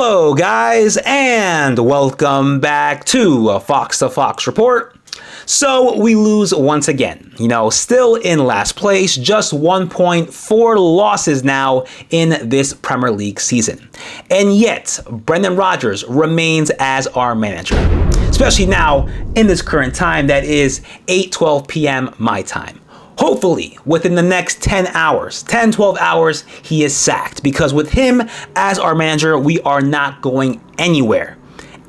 Hello guys, and welcome back to a Fox to Fox report. So we lose once again, still in last place, just 1 point, 4 losses now in this Premier League season. And yet, Brendan Rodgers remains as our manager, especially now in this current time that is 8:12 p.m. my time. Hopefully, within the next 10 hours, 12 hours, he is sacked, because with him as our manager, we are not going anywhere.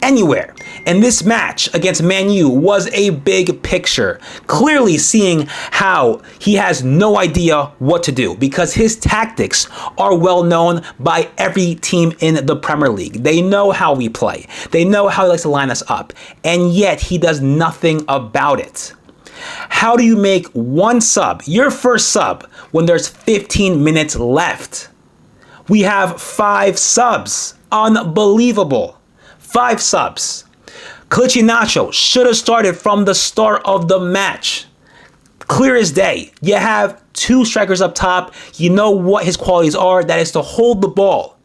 And this match against Man U was a big picture, clearly seeing how he has no idea what to do, because his tactics are well known by every team in the Premier League. They know how we play. They know how he likes to line us up, and yet he does nothing about it. How do you make one sub, your first sub, when there's 15 minutes left? We have 5 subs. Unbelievable. 5 subs. Iheanacho should have started from the start of the match. Clear as day. You have 2 strikers up top. You know what his qualities are. That is to hold the ball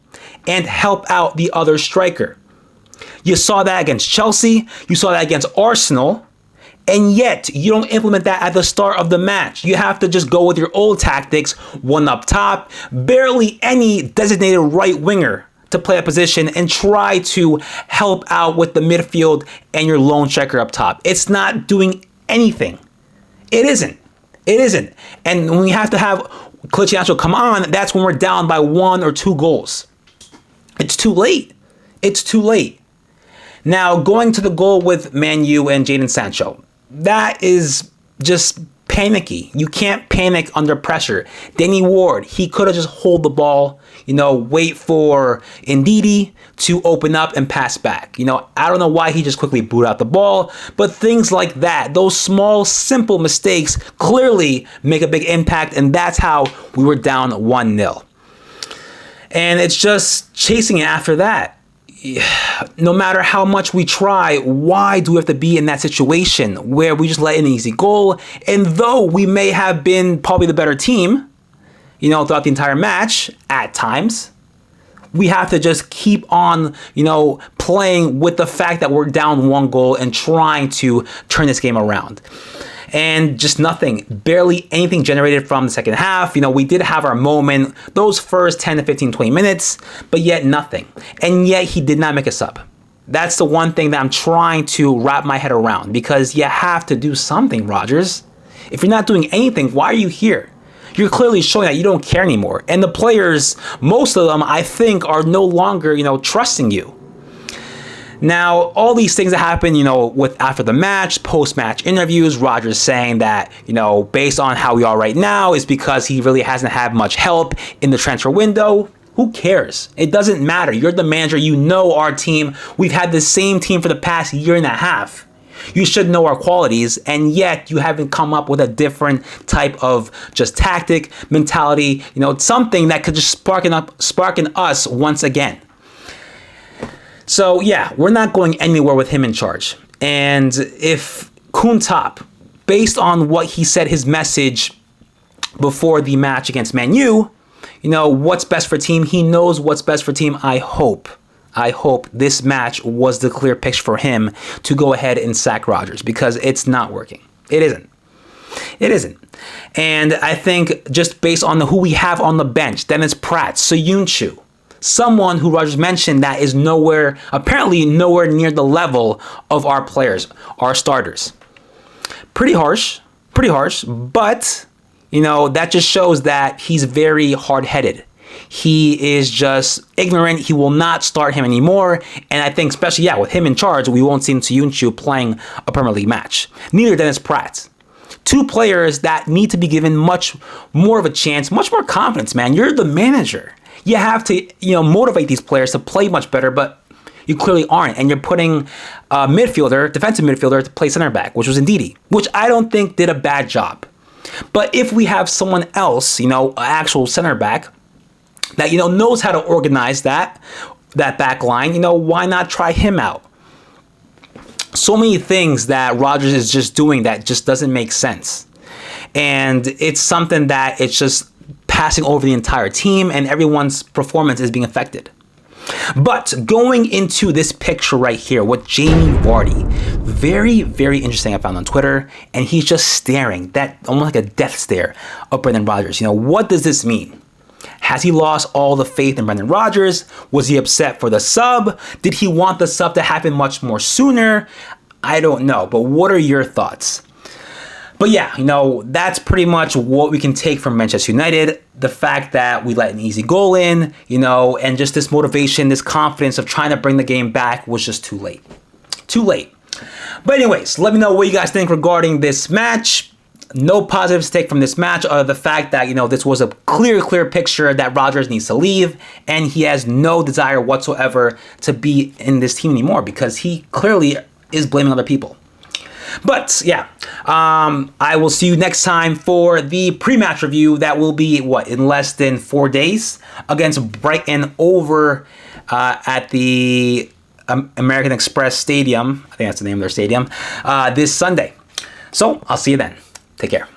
and help out the other striker. You saw that against Chelsea. You saw that against Arsenal. And yet, you don't implement that at the start of the match. You have to just go with your old tactics, one up top, barely any designated right winger to play a position, and try to help out with the midfield and your lone striker up top. It's not doing anything. It isn't. And when we have to have Iheanacho come on, that's when we're down by 1 or 2 goals. It's too late. Now, going to the goal with Man U and Jadon Sancho, that is just panicky. You can't panic under pressure. Danny Ward, he could have just hold the ball, wait for Ndidi to open up and pass back. I don't know why he just quickly booted out the ball, but things like that, those small, simple mistakes clearly make a big impact, and that's how we were down 1-0. And it's just chasing it after that. No matter how much we try, why do we have to be in that situation where we just let in an easy goal? And though we may have been probably the better team, throughout the entire match at times, we have to just keep on, playing with the fact that we're down 1 goal and trying to turn this game around. And just nothing, barely anything generated from the second half. We did have our moment, those first 10 to 15, 20 minutes, but yet nothing. And yet he did not make a sub. That's the one thing that I'm trying to wrap my head around, because you have to do something, Rodgers. If you're not doing anything, why are you here? You're clearly showing that you don't care anymore. And the players, most of them, I think, are no longer, trusting you. Now, all these things that happen, with after the match, post-match interviews, Rodgers saying that, based on how we are right now, is because he really hasn't had much help in the transfer window. Who cares? It doesn't matter. You're the manager. You know our team. We've had the same team for the past year and a half. You should know our qualities, and yet you haven't come up with a different type of just tactic, mentality, something that could just spark in us once again. So yeah, we're not going anywhere with him in charge. And if Kuntop, based on what he said, his message before the match against Man U, what's best for team, he knows what's best for team. I hope this match was the clear picture for him to go ahead and sack Rodgers, because it's not working. It isn't. And I think just based on who we have on the bench, Dennis Pratt, Soyuncu, someone who Rodgers mentioned that is apparently nowhere near the level of our players, our starters. Pretty harsh, but, that just shows that he's very hard-headed. He is just ignorant. He will not start him anymore. And I think, especially, with him in charge, we won't see Soyuncu playing a Premier League match. Neither Dennis Pratt. 2 players that need to be given much more of a chance, much more confidence, man. You're the manager. You have to, motivate these players to play much better, but you clearly aren't. And you're putting a defensive midfielder to play center back, which was Ndidi, which I don't think did a bad job. But if we have someone else, an actual center back that, knows how to organize that back line, why not try him out? So many things that Rodgers is just doing that just doesn't make sense. And it's something that it's just passing over the entire team, and everyone's performance is being affected. But going into this picture right here with Jamie Vardy, very, very interesting I found on Twitter, and he's just staring, that almost like a death stare of Brendan Rodgers. You know, what does this mean? Has he lost all the faith in Brendan Rodgers? Was he upset for the sub? Did he want the sub to happen much more sooner? I don't know, but what are your thoughts? But yeah, you know, that's pretty much what we can take from Manchester United. The fact that we let an easy goal in, you know, and just this motivation, this confidence of trying to bring the game back was just too late. Too late. But anyways, let me know what you guys think regarding this match. No positives to take from this match other than the fact that, you know, this was a clear picture that Rodgers needs to leave, and he has no desire whatsoever to be in this team anymore because he clearly is blaming other people. But yeah, I will see you next time for the pre-match review. That will be, in less than 4 days against Brighton over at the American Express Stadium. I think that's the name of their stadium, this Sunday. So I'll see you then. Take care.